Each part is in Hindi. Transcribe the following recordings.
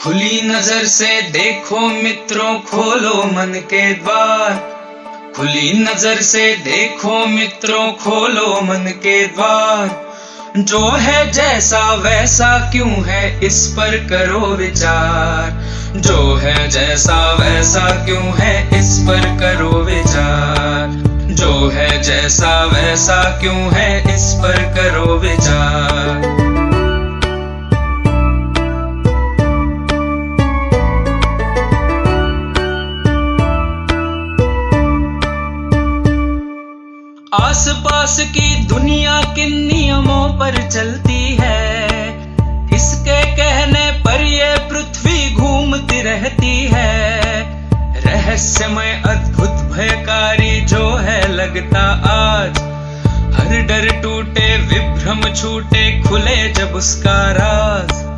खुली नजर से देखो मित्रों, खोलो मन के द्वार। खुली नजर से देखो मित्रों, खोलो मन के द्वार। जो है जैसा वैसा क्यों है, इस पर करो विचार। जो है जैसा वैसा क्यों है, इस पर करो विचार। जो है जैसा वैसा क्यों है, इस पर करो विचार। आसपास की दुनिया किन नियमों पर चलती है, किसके कहने पर ये पृथ्वी घूमती रहती है। रहस्यमय अद्भुत भयकारी जो है लगता आज, हर डर टूटे विभ्रम छूटे खुले जब उसका राज।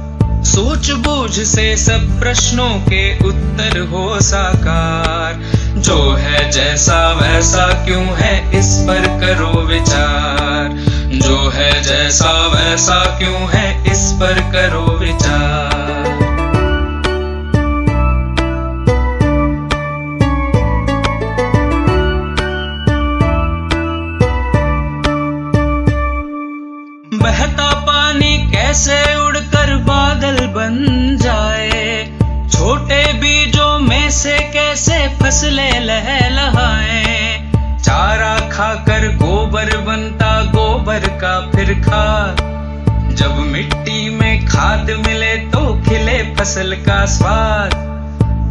सोच बूझ से सब प्रश्नों के उत्तर हो साकार। जो है जैसा वैसा क्यों है, इस पर करो विचार। जो है जैसा वैसा क्यों है, इस पर करो विचार। बहता पानी कैसे उड़कर बादल बन जाए, छोटे बीजों में से कैसे फसलें लहलहाएं। चारा खाकर गोबर बनता, गोबर का फिर खाद। जब मिट्टी में खाद मिले तो खिले फसल का स्वाद।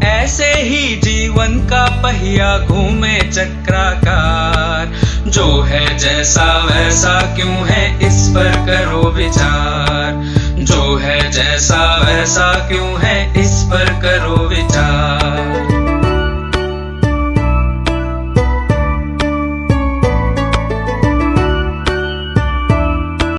ऐसे ही जीवन का पहिया घूमे चक्राकार। जो है जैसा वैसा क्यों है, इस पर करो विचार। जो है जैसा वैसा क्यों है, इस पर करो विचार।